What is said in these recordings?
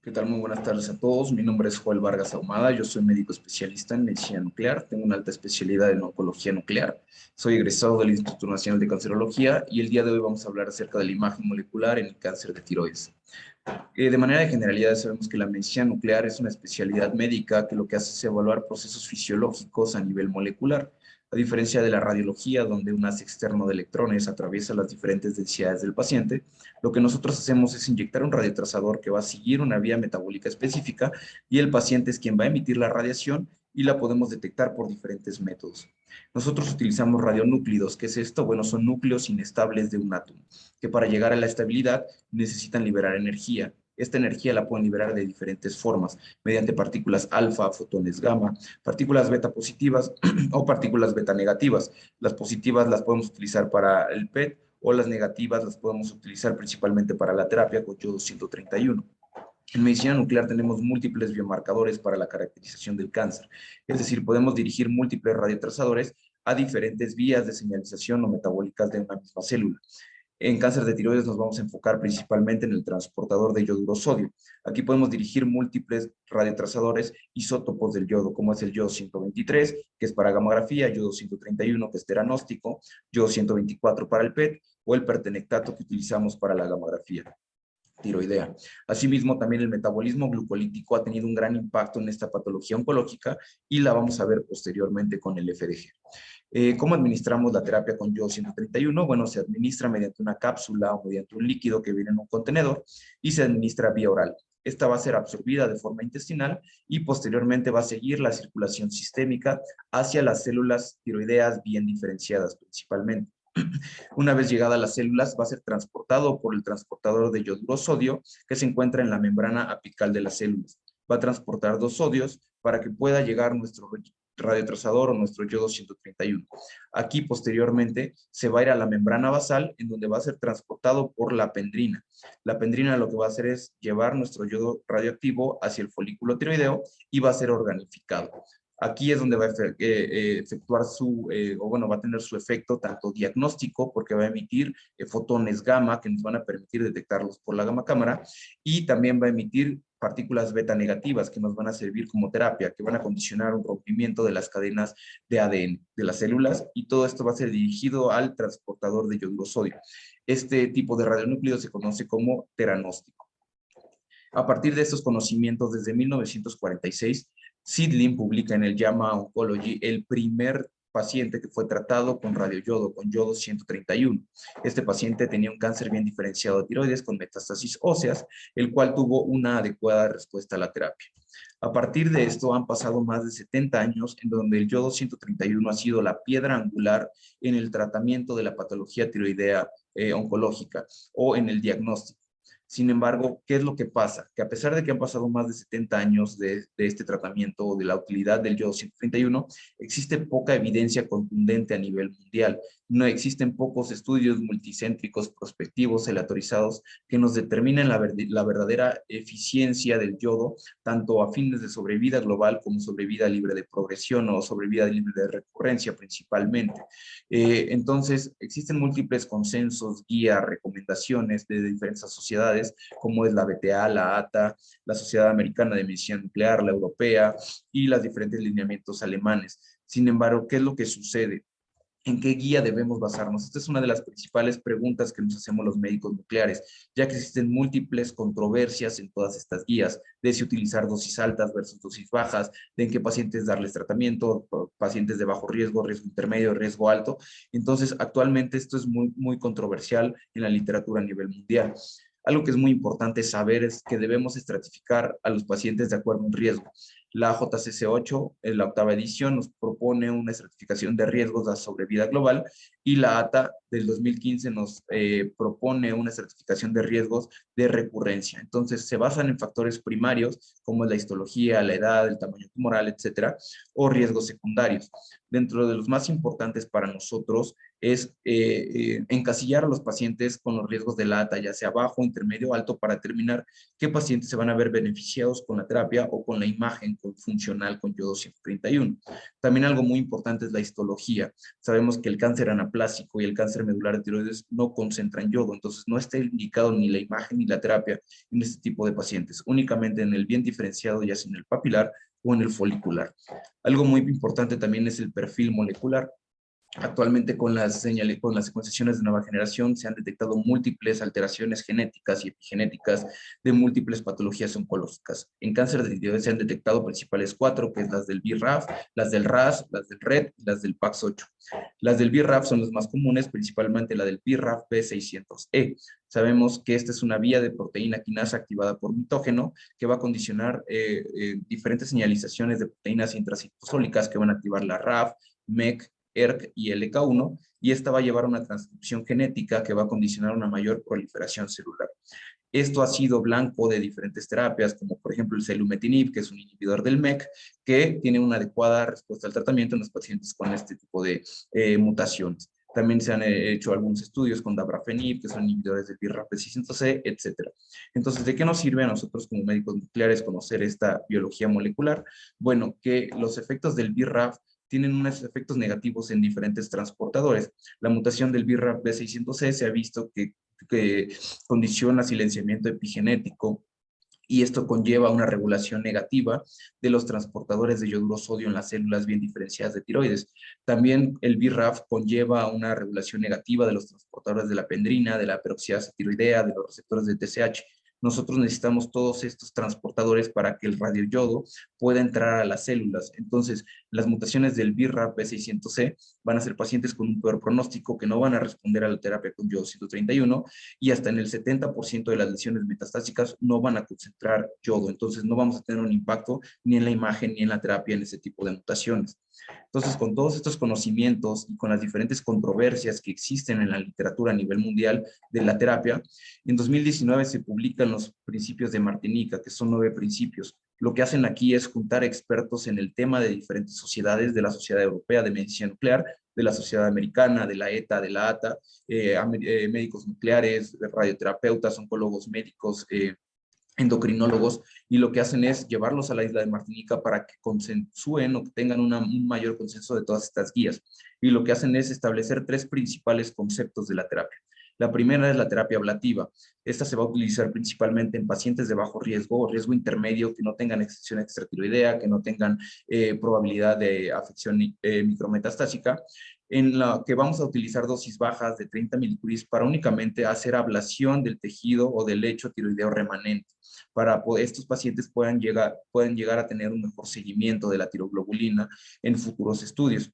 ¿Qué tal? Muy buenas tardes a todos. Mi nombre es Joel Vargas Ahumada. Yo soy médico especialista en medicina nuclear. Tengo una alta especialidad en oncología nuclear. Soy egresado del Instituto Nacional de Cancerología y el día de hoy vamos a hablar acerca de la imagen molecular en el cáncer de tiroides. De manera de generalidad sabemos que la medicina nuclear es una especialidad médica que lo que hace es evaluar procesos fisiológicos a nivel molecular. A diferencia de la radiología, donde un haz externo de electrones atraviesa las diferentes densidades del paciente, lo que nosotros hacemos es inyectar un radiotrazador que va a seguir una vía metabólica específica y el paciente es quien va a emitir la radiación y la podemos detectar por diferentes métodos. Nosotros utilizamos radionúclidos. ¿Qué es esto? Bueno, son núcleos inestables de un átomo, que para llegar a la estabilidad necesitan liberar energía. Esta energía la pueden liberar de diferentes formas, mediante partículas alfa, fotones gamma, partículas beta positivas o partículas beta negativas. Las positivas las podemos utilizar para el PET o las negativas las podemos utilizar principalmente para la terapia con yodo 131. En medicina nuclear tenemos múltiples biomarcadores para la caracterización del cáncer, es decir, podemos dirigir múltiples radiotrazadores a diferentes vías de señalización o metabólicas de una misma célula. En cáncer de tiroides nos vamos a enfocar principalmente en el transportador de yoduro sodio. Aquí podemos dirigir múltiples radiotrazadores isótopos del yodo, como es el yodo 123, que es para gamografía, yodo 131, que es teranóstico, yodo 124 para el PET, o el pertenectato que utilizamos para la gamografía tiroidea. Asimismo, también el metabolismo glucolítico ha tenido un gran impacto en esta patología oncológica y la vamos a ver posteriormente con el FDG. ¿Cómo administramos la terapia con yodo 131? Bueno, se administra mediante una cápsula o mediante un líquido que viene en un contenedor y se administra vía oral. Esta va a ser absorbida de forma intestinal y posteriormente va a seguir la circulación sistémica hacia las células tiroideas bien diferenciadas principalmente. Una vez llegada a las células, va a ser transportado por el transportador de yoduro sodio que se encuentra en la membrana apical de las células. Va a transportar dos sodios para que pueda llegar nuestro radiotrazador o nuestro yodo 131. Aquí posteriormente se va a ir a la membrana basal en donde va a ser transportado por la pendrina. La pendrina lo que va a hacer es llevar nuestro yodo radioactivo hacia el folículo tiroideo y va a ser organificado. Aquí es donde va a efectuar va a tener su efecto tanto diagnóstico, porque va a emitir fotones gamma que nos van a permitir detectarlos por la gamma cámara, y también va a emitir partículas beta negativas que nos van a servir como terapia, que van a condicionar un rompimiento de las cadenas de ADN de las células, y todo esto va a ser dirigido al transportador de yoduro sodio. Este tipo de radionúcleo se conoce como teranóstico. A partir de estos conocimientos, desde 1946, Sidlin publica en el JAMA Oncology el primer paciente que fue tratado con radioyodo, con yodo 131. Este paciente tenía un cáncer bien diferenciado de tiroides con metástasis óseas, el cual tuvo una adecuada respuesta a la terapia. A partir de esto han pasado más de 70 años en donde el yodo 131 ha sido la piedra angular en el tratamiento de la patología tiroidea oncológica o en el diagnóstico. Sin embargo, ¿qué es lo que pasa? Que a pesar de que han pasado más de 70 años de este tratamiento o de la utilidad del yodo 131, existe poca evidencia contundente a nivel mundial. No existen pocos estudios multicéntricos, prospectivos, aleatorizados, que nos determinen la verdadera eficiencia del yodo, tanto a fines de sobrevida global como sobrevida libre de progresión o sobrevida libre de recurrencia principalmente. Entonces, existen múltiples consensos, guías, recomendaciones de diferentes sociedades, como es la BTA, la ATA, la Sociedad Americana de Medicina Nuclear, la Europea y los diferentes lineamientos alemanes. Sin embargo, ¿qué es lo que sucede? ¿En qué guía debemos basarnos? Esta es una de las principales preguntas que nos hacemos los médicos nucleares, ya que existen múltiples controversias en todas estas guías, de si utilizar dosis altas versus dosis bajas, de en qué pacientes darles tratamiento, pacientes de bajo riesgo, riesgo intermedio, riesgo alto. Entonces, actualmente esto es muy controversial en la literatura a nivel mundial. Algo que es muy importante saber es que debemos estratificar a los pacientes de acuerdo a un riesgo. La JCC8, en la octava edición, nos propone una estratificación de riesgos de sobrevida global y la ATA del 2015 nos propone una estratificación de riesgos de recurrencia. Entonces, se basan en factores primarios como la histología, la edad, el tamaño tumoral, etcétera, o riesgos secundarios. Dentro de los más importantes para nosotros es encasillar a los pacientes con los riesgos de la ATA, ya sea bajo, intermedio o alto, para determinar qué pacientes se van a ver beneficiados con la terapia o con la imagen funcional con yodo 131. También algo muy importante es la histología. Sabemos que el cáncer anaplásico y el cáncer medular de tiroides no concentran yodo, entonces no está indicado ni la imagen ni la terapia en este tipo de pacientes, únicamente en el bien diferenciado, ya sea en el papilar o en el folicular. Algo muy importante también es el perfil molecular. Actualmente con las secuenciaciones de nueva generación se han detectado múltiples alteraciones genéticas y epigenéticas de múltiples patologías oncológicas. En cáncer de tiroides se han detectado principales 4, que es las del BRAF, las del RAS, las del RET y las del PAX8. Las del BRAF son las más comunes, principalmente la del BRAF B600E. Sabemos que esta es una vía de proteína quinasa activada por mitógeno que va a condicionar diferentes señalizaciones de proteínas intracitosólicas que van a activar la RAF, MEC, ERK y LK1, y esta va a llevar a una transcripción genética que va a condicionar una mayor proliferación celular. Esto ha sido blanco de diferentes terapias, como por ejemplo el selumetinib, que es un inhibidor del MEK, que tiene una adecuada respuesta al tratamiento en los pacientes con este tipo de mutaciones. También se han hecho algunos estudios con dabrafenib, que son inhibidores del BRAF B600C, etc. Entonces, ¿de qué nos sirve a nosotros como médicos nucleares conocer esta biología molecular? Bueno, que los efectos del BRAF tienen unos efectos negativos en diferentes transportadores. La mutación del BRAF B600C se ha visto que condiciona silenciamiento epigenético y esto conlleva una regulación negativa de los transportadores de yoduro sodio en las células bien diferenciadas de tiroides. También el BRAF conlleva una regulación negativa de los transportadores de la pendrina, de la peroxidasa tiroidea, de los receptores de TSH. Nosotros necesitamos todos estos transportadores para que el radioyodo pueda entrar a las células. Entonces, las mutaciones del BRAF B600C van a ser pacientes con un peor pronóstico que no van a responder a la terapia con yodo 131 y hasta en el 70% de las lesiones metastásicas no van a concentrar yodo. Entonces, no vamos a tener un impacto ni en la imagen ni en la terapia en ese tipo de mutaciones. Entonces, con todos estos conocimientos y con las diferentes controversias que existen en la literatura a nivel mundial de la terapia, en 2019 se publican los principios de Martinica, que son 9 principios. Lo que hacen aquí es juntar expertos en el tema de diferentes sociedades, de la Sociedad Europea de Medicina Nuclear, de la Sociedad Americana, de la ETA, de la ATA, médicos nucleares, radioterapeutas, oncólogos médicos, endocrinólogos, y lo que hacen es llevarlos a la isla de Martinica para que consensúen o que tengan un mayor consenso de todas estas guías. Y lo que hacen es establecer 3 principales conceptos de la terapia. La primera es la terapia ablativa. Esta se va a utilizar principalmente en pacientes de bajo riesgo o riesgo intermedio que no tengan extensión extratiroidea, que no tengan probabilidad de afección micrometastásica, en la que vamos a utilizar dosis bajas de 30 milicuris para únicamente hacer ablación del tejido o del lecho tiroideo remanente, para que estos pacientes puedan llegar a tener un mejor seguimiento de la tiroglobulina en futuros estudios.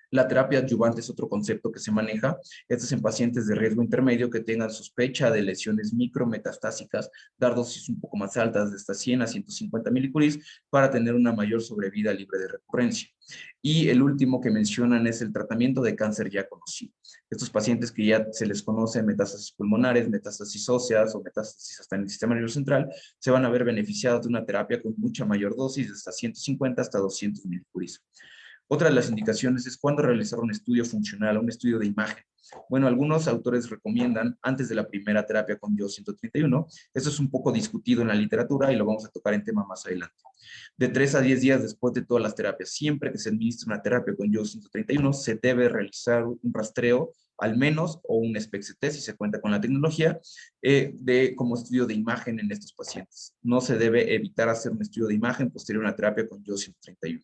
La terapia adyuvante es otro concepto que se maneja. Este es en pacientes de riesgo intermedio que tengan sospecha de lesiones micrometastásicas, dar dosis un poco más altas, de hasta 100 a 150 milicuris, para tener una mayor sobrevida libre de recurrencia. Y el último que mencionan es el tratamiento de cáncer ya conocido. Estos pacientes que ya se les conoce metástasis pulmonares, metástasis óseas o metástasis hasta en el sistema nervioso central, se van a ver beneficiados de una terapia con mucha mayor dosis, de hasta 150 hasta 200 milicuris. Otra de las indicaciones es cuándo realizar un estudio funcional, un estudio de imagen. Bueno, algunos autores recomiendan antes de la primera terapia con yodo 131. Esto es un poco discutido en la literatura y lo vamos a tocar en tema más adelante. De 3 a 10 días después de todas las terapias, siempre que se administre una terapia con yodo 131, se debe realizar un rastreo al menos, o un SPECT-CT si se cuenta con la tecnología, como estudio de imagen en estos pacientes. No se debe evitar hacer un estudio de imagen posterior a una terapia con yodo 131.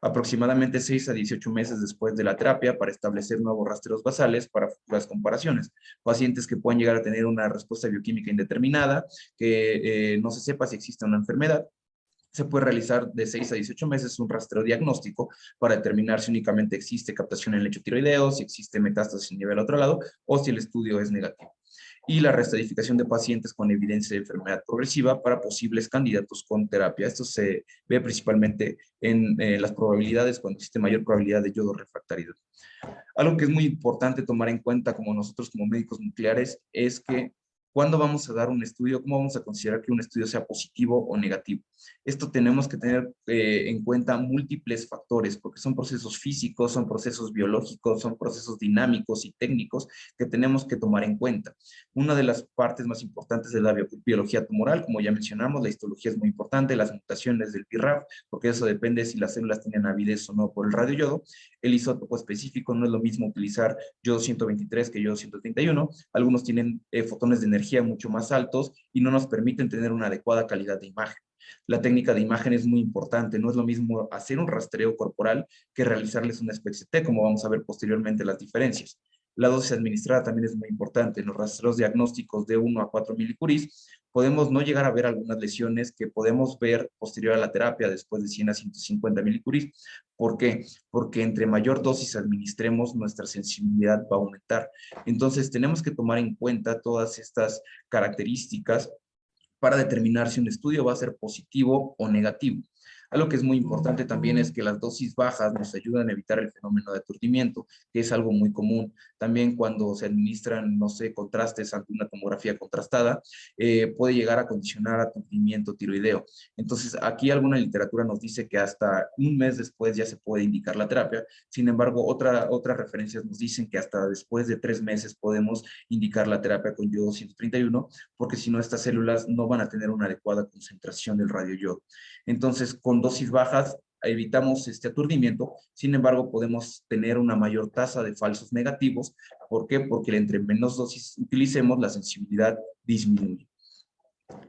Aproximadamente 6 a 18 meses después de la terapia para establecer nuevos rastreos basales para futuras comparaciones. Pacientes que puedan llegar a tener una respuesta bioquímica indeterminada, que no se sepa si existe una enfermedad, se puede realizar de 6 a 18 meses un rastreo diagnóstico para determinar si únicamente existe captación en el lecho tiroideo, si existe metástasis en nivel otro lado o si el estudio es negativo. Y la reestratificación de pacientes con evidencia de enfermedad progresiva para posibles candidatos con terapia. Esto se ve principalmente en las probabilidades, cuando existe mayor probabilidad de yodo refractaridad. Algo que es muy importante tomar en cuenta como nosotros como médicos nucleares es que ¿Cuándo vamos a dar un estudio? ¿Cómo vamos a considerar que un estudio sea positivo o negativo? Esto tenemos que tener en cuenta múltiples factores, porque son procesos físicos, son procesos biológicos, son procesos dinámicos y técnicos que tenemos que tomar en cuenta. Una de las partes más importantes de la biología tumoral, como ya mencionamos, la histología es muy importante, las mutaciones del BRAF, porque eso depende si las células tienen avidez o no por el radioyodo. El isótopo específico no es lo mismo utilizar yodo 123 que yodo 131. Algunos tienen fotones de energía mucho más altos y no nos permiten tener una adecuada calidad de imagen. La técnica de imagen es muy importante, no es lo mismo hacer un rastreo corporal que realizarles una SPECT, como vamos a ver posteriormente las diferencias. La dosis administrada también es muy importante. En los rastreos diagnósticos de 1 a 4 milicuris podemos no llegar a ver algunas lesiones que podemos ver posterior a la terapia después de 100 a 150 milicuris. ¿Por qué? Porque entre mayor dosis administremos, nuestra sensibilidad va a aumentar. Entonces, tenemos que tomar en cuenta todas estas características para determinar si un estudio va a ser positivo o negativo. Algo que es muy importante también es que las dosis bajas nos ayudan a evitar el fenómeno de aturdimiento, que es algo muy común. También cuando se administran, no sé, contrastes ante una tomografía contrastada, puede llegar a condicionar aturdimiento tiroideo. Entonces, aquí alguna literatura nos dice que hasta un mes después ya se puede indicar la terapia. Sin embargo, otras referencias nos dicen que hasta después de 3 meses podemos indicar la terapia con yodo 131, porque si no, estas células no van a tener una adecuada concentración del radioyodo. Entonces, con dosis bajas evitamos este aturdimiento, sin embargo, podemos tener una mayor tasa de falsos negativos. ¿Por qué? Porque entre menos dosis utilicemos, la sensibilidad disminuye.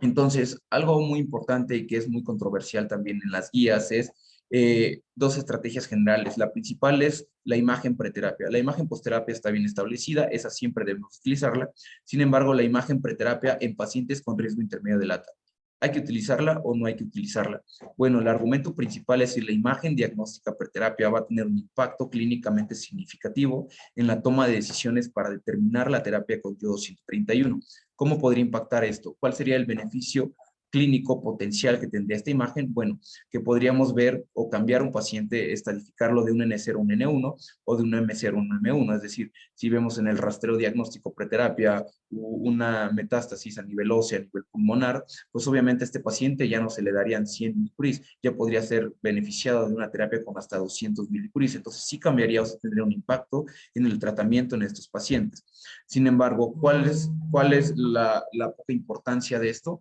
Entonces, algo muy importante y que es muy controversial también en las guías es dos estrategias generales. La principal es la imagen preterapia. La imagen postterapia está bien establecida, esa siempre debemos utilizarla. Sin embargo, la imagen preterapia en pacientes con riesgo intermedio de LATA. ¿Hay que utilizarla o no hay que utilizarla? Bueno, el argumento principal es que la imagen diagnóstica preterapia va a tener un impacto clínicamente significativo en la toma de decisiones para determinar la terapia con yodo 131. ¿Cómo podría impactar esto? ¿Cuál sería el beneficio clínico potencial que tendría esta imagen? Bueno, que podríamos ver o cambiar un paciente, estadificarlo de un N0 a un N1 o de un M0 a un M1. Es decir, si vemos en el rastreo diagnóstico preterapia una metástasis a nivel óseo, a nivel pulmonar, pues obviamente a este paciente ya no se le darían 100 milicuris, ya podría ser beneficiado de una terapia con hasta 200 milicuris. Entonces sí cambiaría o tendría un impacto en el tratamiento en estos pacientes. Sin embargo, ¿cuál es la poca importancia de esto?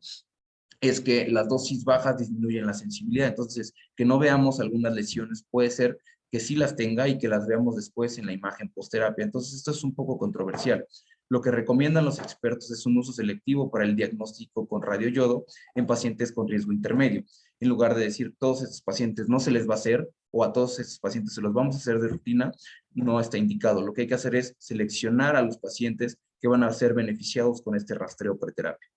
Es que las dosis bajas disminuyen la sensibilidad. Entonces, que no veamos algunas lesiones puede ser que sí las tenga y que las veamos después en la imagen postterapia. Entonces, esto es un poco controversial. Lo que recomiendan los expertos es un uso selectivo para el diagnóstico con radioyodo en pacientes con riesgo intermedio. En lugar de decir todos estos pacientes no se les va a hacer o a todos estos pacientes se los vamos a hacer de rutina, no está indicado. Lo que hay que hacer es seleccionar a los pacientes que van a ser beneficiados con este rastreo preterapia.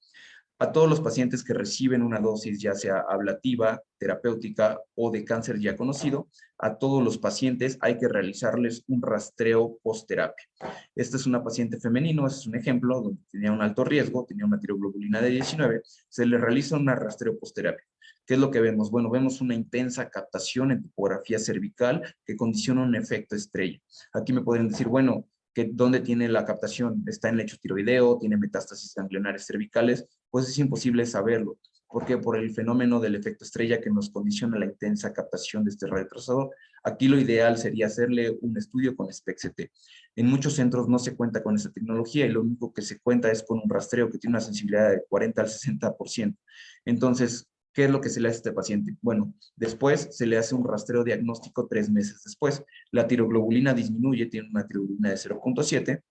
A todos los pacientes que reciben una dosis, ya sea ablativa, terapéutica o de cáncer ya conocido, a todos los pacientes hay que realizarles un rastreo post-terapia. Esta es una paciente femenino, este es un ejemplo, donde tenía un alto riesgo, tenía una tiroglobulina de 19, se le realiza un rastreo post-terapia. ¿Qué es lo que vemos? Bueno, vemos una intensa captación en topografía cervical que condiciona un efecto estrella. Aquí me podrían decir, bueno, ¿dónde tiene la captación? ¿Está en lecho tiroideo? ¿Tiene metástasis ganglionares cervicales? Pues es imposible saberlo. ¿Por qué? Por el fenómeno del efecto estrella que nos condiciona la intensa captación de este radiotrazador. Aquí lo ideal sería hacerle un estudio con SPECT-CT. En muchos centros no se cuenta con esta tecnología y lo único que se cuenta es con un rastreo que tiene una sensibilidad de 40 al 60%. Entonces, ¿qué es lo que se le hace a este paciente? Bueno, después se le hace un rastreo diagnóstico 3 meses después. La tiroglobulina disminuye, tiene una tiroglobulina de 0.7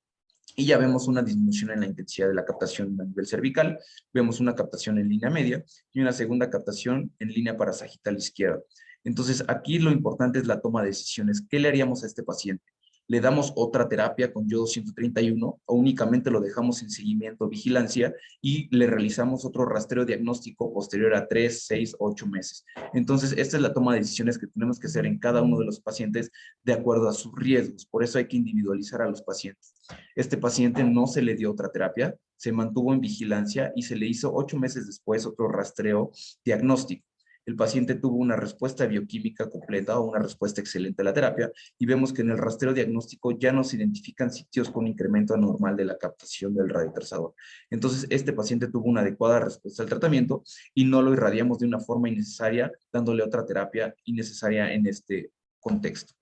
y ya vemos una disminución en la intensidad de la captación a nivel cervical, vemos una captación en línea media y una segunda captación en línea parasagital izquierda. Entonces, aquí lo importante es la toma de decisiones. ¿Qué le haríamos a este paciente? ¿Le damos otra terapia con yodo 131 o únicamente lo dejamos en seguimiento, vigilancia y le realizamos otro rastreo diagnóstico posterior a 3, 6, 8 meses? Entonces, esta es la toma de decisiones que tenemos que hacer en cada uno de los pacientes de acuerdo a sus riesgos. Por eso hay que individualizar a los pacientes. Este paciente no se le dio otra terapia, se mantuvo en vigilancia y se le hizo 8 meses después otro rastreo diagnóstico. El paciente tuvo una respuesta bioquímica completa o una respuesta excelente a la terapia y vemos que en el rastreo diagnóstico ya no se identifican sitios con incremento anormal de la captación del radiotrazador. Entonces, este paciente tuvo una adecuada respuesta al tratamiento y no lo irradiamos de una forma innecesaria, dándole otra terapia innecesaria en este contexto.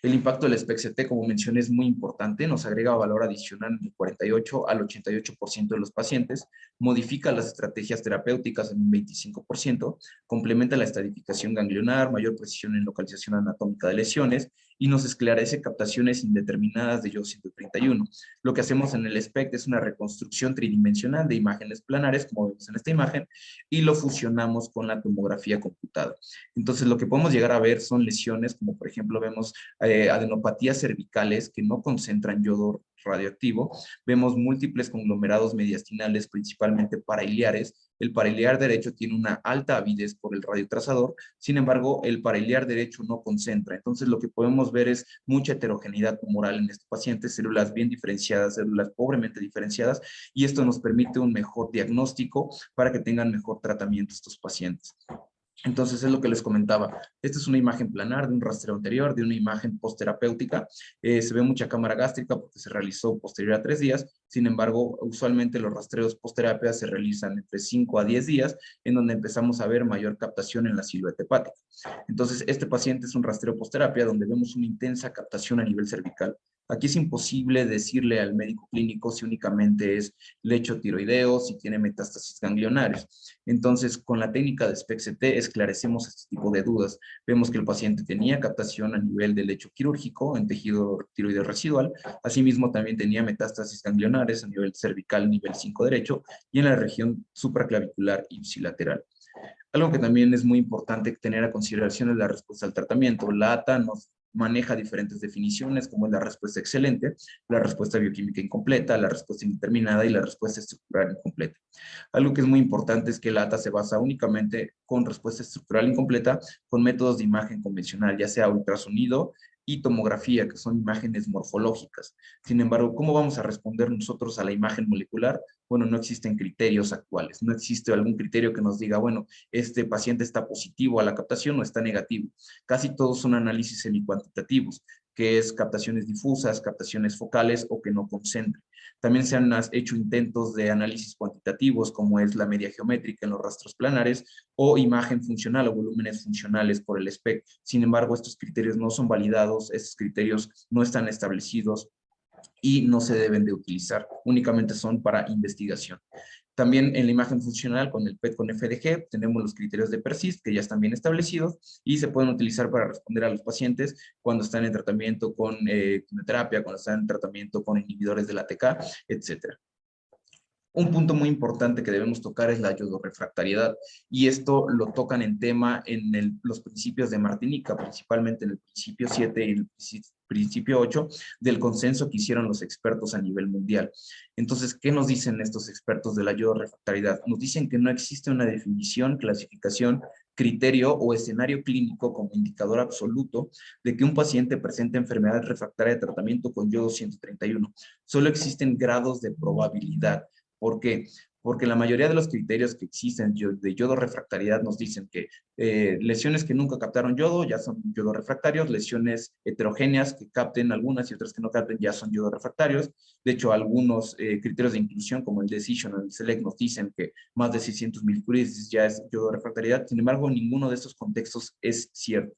El impacto del SPECT-CT, como mencioné, es muy importante, nos agrega valor adicional del 48 al 88% de los pacientes, modifica las estrategias terapéuticas en un 25%, complementa la estratificación ganglionar, mayor precisión en localización anatómica de lesiones y nos esclarece captaciones indeterminadas de yodo 131. Lo que hacemos en el SPECT es una reconstrucción tridimensional de imágenes planares, como vemos en esta imagen, y lo fusionamos con la tomografía computada. Entonces, lo que podemos llegar a ver son lesiones, como por ejemplo vemos adenopatías cervicales que no concentran yodo radioactivo. Vemos múltiples conglomerados mediastinales, principalmente parailiares. El parailiar derecho tiene una alta avidez por el radiotrazador, sin embargo, el parailiar derecho no concentra. Entonces, lo que podemos ver es mucha heterogeneidad tumoral en este paciente, células bien diferenciadas, células pobremente diferenciadas, y esto nos permite un mejor diagnóstico para que tengan mejor tratamiento estos pacientes. Entonces, es lo que les comentaba. Esta es una imagen planar de un rastreo anterior, de una imagen postterapéutica. Se ve mucha cámara gástrica porque se realizó posterior a 3 días. Sin embargo, usualmente los rastreos postterapia se realizan entre 5 a 10 días, en donde empezamos a ver mayor captación en la silueta hepática. Entonces, este paciente es un rastreo postterapia donde vemos una intensa captación a nivel cervical. Aquí es imposible decirle al médico clínico si únicamente es lecho tiroideo, si tiene metástasis ganglionares. Entonces, con la técnica de SPECT-CT esclarecemos este tipo de dudas. Vemos que el paciente tenía captación a nivel del lecho quirúrgico en tejido tiroideo residual. Asimismo, también tenía metástasis ganglionares a nivel cervical, nivel 5 derecho, y en la región supraclavicular ipsilateral. Algo que también es muy importante tener a consideración es la respuesta al tratamiento. La ATA nos maneja diferentes definiciones, como es la respuesta excelente, la respuesta bioquímica incompleta, la respuesta indeterminada y la respuesta estructural incompleta. Algo que es muy importante es que la ATA se basa únicamente con respuesta estructural incompleta con métodos de imagen convencional, ya sea ultrasonido y tomografía, que son imágenes morfológicas. Sin embargo, ¿cómo vamos a responder nosotros a la imagen molecular? Bueno, no existen criterios actuales, no existe algún criterio que nos diga, bueno, este paciente está positivo a la captación o está negativo. Casi todos son análisis semicuantitativos, que es captaciones difusas, captaciones focales o que no concentren. También se han hecho intentos de análisis cuantitativos, como es la media geométrica en los rastros planares o imagen funcional o volúmenes funcionales por el SPECT. Sin embargo, estos criterios no son validados, estos criterios no están establecidos y no se deben de utilizar, únicamente son para investigación. También en la imagen funcional con el PET con FDG tenemos los criterios de PERSIST que ya están bien establecidos y se pueden utilizar para responder a los pacientes cuando están en tratamiento con quimioterapia, cuando están en tratamiento con inhibidores de la ATK, etc. Un punto muy importante que debemos tocar es la yodorefractariedad, y esto lo tocan en tema en los principios de Martinica, principalmente en el principio 7 y el principio 8 del consenso que hicieron los expertos a nivel mundial. Entonces, ¿qué nos dicen estos expertos de la yodorefractariedad? Nos dicen que no existe una definición, clasificación, criterio o escenario clínico como indicador absoluto de que un paciente presente enfermedad refractaria de tratamiento con yodo 131. Solo existen grados de probabilidad. ¿Por qué? Porque la mayoría de los criterios que existen de yodo refractariedad nos dicen que lesiones que nunca captaron yodo ya son yodo refractarios, lesiones heterogéneas que capten algunas y otras que no capten ya son yodo refractarios. De hecho, algunos criterios de inclusión como el Decision o el Select nos dicen que más de 600 milifluides ya es yodo refractariedad. Sin embargo, ninguno de estos contextos es cierto.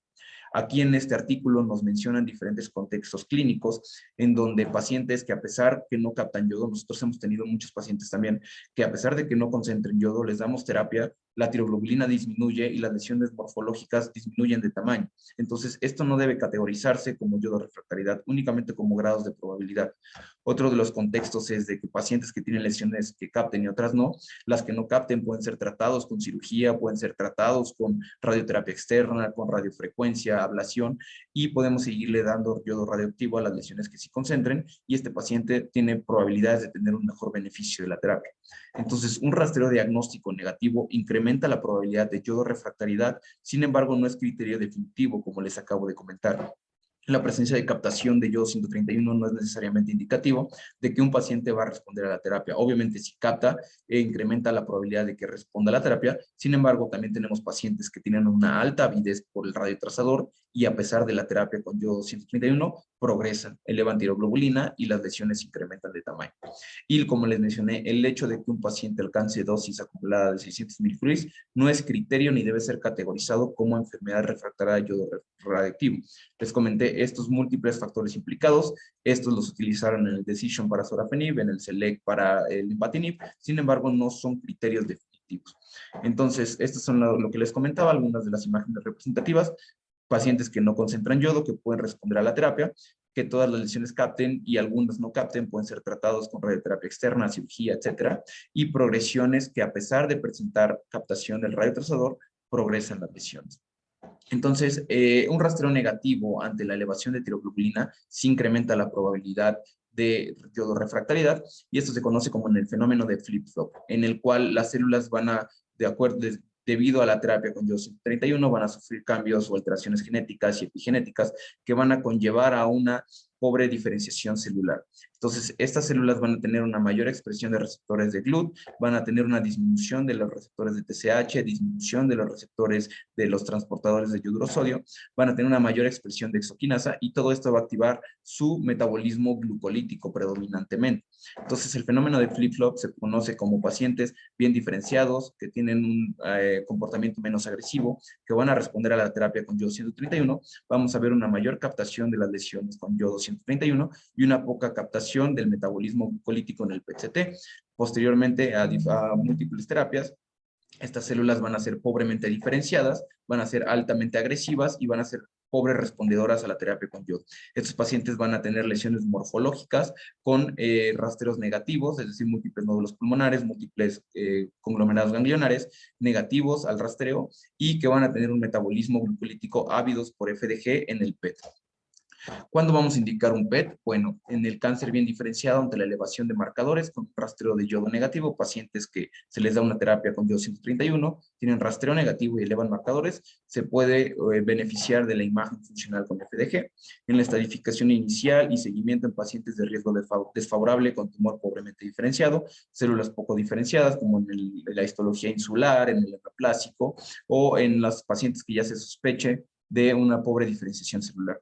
Aquí en este artículo nos mencionan diferentes contextos clínicos en donde pacientes que a pesar que no captan yodo, nosotros hemos tenido muchos pacientes también que a pesar de que no concentren yodo, les damos terapia, la tiroglobulina disminuye y las lesiones morfológicas disminuyen de tamaño. Entonces, esto no debe categorizarse como yodorefractariedad, únicamente como grados de probabilidad. Otro de los contextos es de que pacientes que tienen lesiones que capten y otras no, las que no capten pueden ser tratados con cirugía, pueden ser tratados con radioterapia externa, con radiofrecuencia, ablación, y podemos seguirle dando yodo radioactivo a las lesiones que sí concentren, y este paciente tiene probabilidades de tener un mejor beneficio de la terapia. Entonces, un rastreo diagnóstico negativo incrementa la probabilidad de yodorefractariedad, sin embargo, no es criterio definitivo, como les acabo de comentar. La presencia de captación de yodo 131 no es necesariamente indicativo de que un paciente va a responder a la terapia. Obviamente, si capta, incrementa la probabilidad de que responda a la terapia. Sin embargo, también tenemos pacientes que tienen una alta avidez por el radiotrazador y a pesar de la terapia con yodo 131, progresan, elevan tiroglobulina y las lesiones incrementan de tamaño. Y como les mencioné, el hecho de que un paciente alcance dosis acumulada de 600 milicuries no es criterio ni debe ser categorizado como enfermedad refractaria de yodo radioactivo. Les comenté estos múltiples factores implicados, estos los utilizaron en el Decision para sorafenib, en el Select para el nipatinib, sin embargo no son criterios definitivos. Entonces, estas son lo que les comentaba, algunas de las imágenes representativas, pacientes que no concentran yodo, que pueden responder a la terapia, que todas las lesiones capten y algunas no capten, pueden ser tratados con radioterapia externa, cirugía, etcétera, y progresiones que a pesar de presentar captación del radiotrazador, progresan las lesiones. Entonces, un rastreo negativo ante la elevación de tiroglobulina sí incrementa la probabilidad de refractariedad y esto se conoce como en el fenómeno de flip-flop, en el cual las células van a, de acuerdo, debido a la terapia con yodo 131, van a sufrir cambios o alteraciones genéticas y epigenéticas que van a conllevar a una pobre diferenciación celular. Entonces, estas células van a tener una mayor expresión de receptores de GLUT, van a tener una disminución de los receptores de TSH, disminución de los receptores de los transportadores de yoduro sodio, van a tener una mayor expresión de exoquinasa y todo esto va a activar su metabolismo glucolítico predominantemente. Entonces, el fenómeno de flip-flop se conoce como pacientes bien diferenciados, que tienen un comportamiento menos agresivo, que van a responder a la terapia con yodo 131. Vamos a ver una mayor captación de las lesiones con yodo 131 y una poca captación del metabolismo glucolítico en el PET-CT. Posteriormente a múltiples terapias, estas células van a ser pobremente diferenciadas, van a ser altamente agresivas y van a ser pobres respondedoras a la terapia con yodo. Estos pacientes van a tener lesiones morfológicas con rastreos negativos, es decir, múltiples nódulos pulmonares, múltiples conglomerados ganglionares negativos al rastreo y que van a tener un metabolismo glucolítico ávidos por FDG en el PET. ¿Cuándo vamos a indicar un PET? Bueno, en el cáncer bien diferenciado ante la elevación de marcadores con rastreo de yodo negativo, pacientes que se les da una terapia con yodo 131, tienen rastreo negativo y elevan marcadores, se puede beneficiar de la imagen funcional con FDG. En la estadificación inicial y seguimiento en pacientes de riesgo desfavorable con tumor pobremente diferenciado, células poco diferenciadas como en la histología insular, en el neoplásico o en los pacientes que ya se sospeche de una pobre diferenciación celular.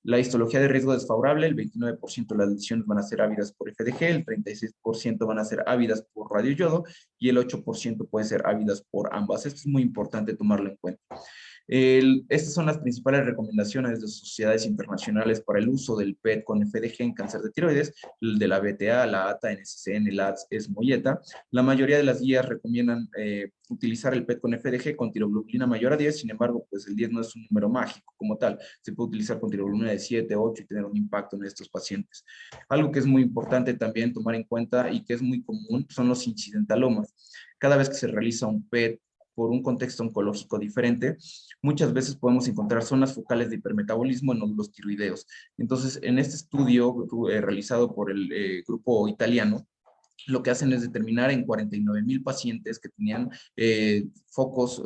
La histología de riesgo desfavorable, el 29% de las lesiones van a ser ávidas por FDG, el 36% van a ser ávidas por radioyodo y el 8% puede ser ávidas por ambas. Esto es muy importante tomarlo en cuenta. Estas son las principales recomendaciones de sociedades internacionales para el uso del PET con FDG en cáncer de tiroides, el de la BTA, la ATA, NCCN, LATS, ESMO y ETA. La mayoría de las guías recomiendan utilizar el PET con FDG con tiroglobulina mayor a 10, sin embargo, pues el 10 no es un número mágico como tal. Se puede utilizar con tiroglobulina de 7, 8 y tener un impacto en estos pacientes. Algo que es muy importante también tomar en cuenta y que es muy común son los incidentalomas. Cada vez que se realiza un PET por un contexto oncológico diferente, muchas veces podemos encontrar zonas focales de hipermetabolismo en nódulos tiroideos. Entonces, en este estudio realizado por el grupo italiano, lo que hacen es determinar en 49,000 pacientes que tenían focos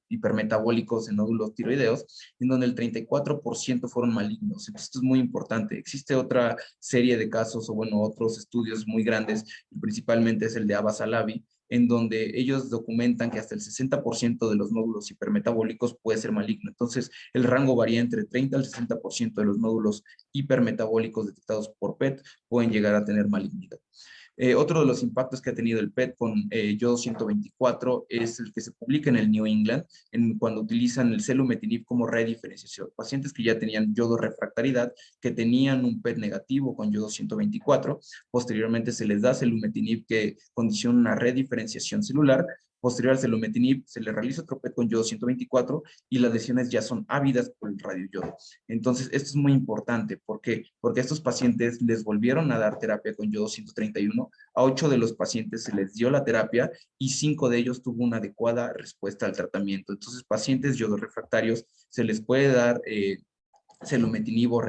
hipermetabólicos en nódulos tiroideos, en donde el 34% fueron malignos. Entonces, esto es muy importante. Existe otra serie de casos, o bueno, otros estudios muy grandes, principalmente es el de Abbas Alavi, en donde ellos documentan que hasta el 60% de los nódulos hipermetabólicos puede ser maligno. Entonces, el rango varía entre 30 al 60% de los nódulos hipermetabólicos detectados por PET pueden llegar a tener malignidad. Otro de los impactos que ha tenido el PET con yodo 124 es el que se publica en el New England, cuando utilizan el selumetinib como rediferenciación. Pacientes que ya tenían yodo refractaridad, que tenían un PET negativo con yodo 124, posteriormente se les da selumetinib que condiciona una rediferenciación celular. Posterior al selumetinib se le realiza otro PET con yodo 124 y las lesiones ya son ávidas por el radioyodo. Entonces, esto es muy importante. ¿Por qué? Porque a estos pacientes les volvieron a dar terapia con yodo 131. A 8 de los pacientes se les dio la terapia y 5 de ellos tuvo una adecuada respuesta al tratamiento. Entonces, pacientes yodo refractarios se les puede dar selumetinib o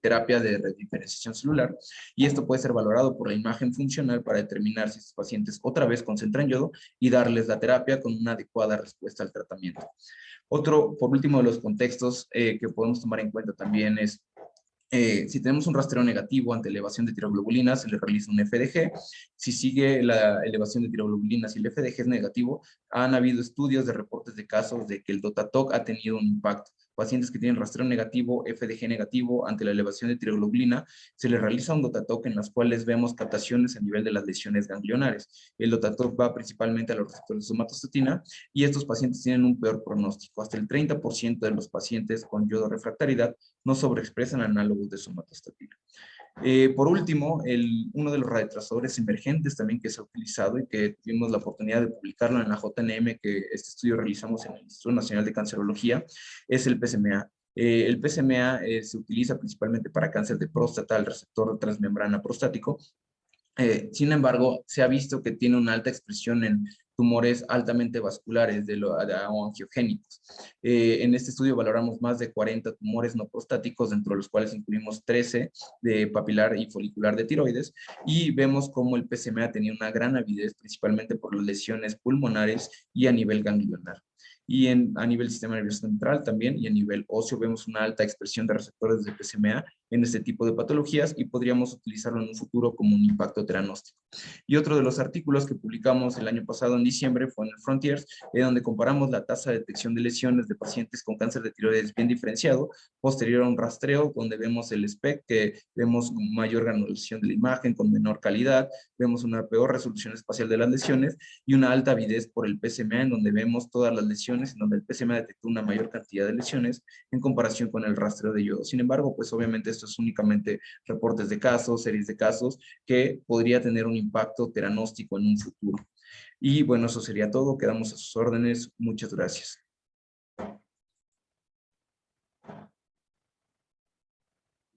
terapia de rediferenciación celular, y esto puede ser valorado por la imagen funcional para determinar si estos pacientes otra vez concentran yodo y darles la terapia con una adecuada respuesta al tratamiento. Otro, por último, de los contextos que podemos tomar en cuenta también es si tenemos un rastreo negativo ante elevación de tiroglobulinas, se le realiza un FDG. Si sigue la elevación de tiroglobulinas y el FDG es negativo, han habido estudios de reportes de casos de que el DOTATOC ha tenido un impacto. Pacientes que tienen rastreo negativo, FDG negativo ante la elevación de tiroglobulina, se les realiza un DOTATOC en las cuales vemos captaciones a nivel de las lesiones ganglionares. El DOTATOC va principalmente a los receptores de somatostatina y estos pacientes tienen un peor pronóstico. Hasta el 30% de los pacientes con yodo refractaridad no sobreexpresan análogos de somatostatina. Por último, uno de los radiotrazadores emergentes también que se ha utilizado y que tuvimos la oportunidad de publicarlo en la JNM, que este estudio realizamos en el Instituto Nacional de Cancerología, es el PSMA. El PSMA se utiliza principalmente para cáncer de próstata, el receptor transmembrana prostático. Sin embargo, se ha visto que tiene una alta expresión en tumores altamente vasculares o angiogénicos. En este estudio valoramos más de 40 tumores no prostáticos, dentro de los cuales incluimos 13 de papilar y folicular de tiroides, y vemos cómo el PSMA tenía una gran avidez, principalmente por las lesiones pulmonares y a nivel ganglionar. Y a nivel sistema nervioso central también, y a nivel óseo vemos una alta expresión de receptores de PSMA en este tipo de patologías y podríamos utilizarlo en un futuro como un impacto teranóstico. Y otro de los artículos que publicamos el año pasado en diciembre fue en el Frontiers, donde comparamos la tasa de detección de lesiones de pacientes con cáncer de tiroides bien diferenciado, posterior a un rastreo, donde vemos el SPECT, que vemos mayor granulación de la imagen con menor calidad, vemos una peor resolución espacial de las lesiones y una alta avidez por el PSMA, en donde vemos todas las lesiones, en donde el PSMA detectó una mayor cantidad de lesiones en comparación con el rastreo de yodo. Sin embargo, pues obviamente esto es únicamente reportes de casos, series de casos, que podría tener un impacto teranóstico en un futuro. Y bueno, eso sería todo. Quedamos a sus órdenes. Muchas gracias.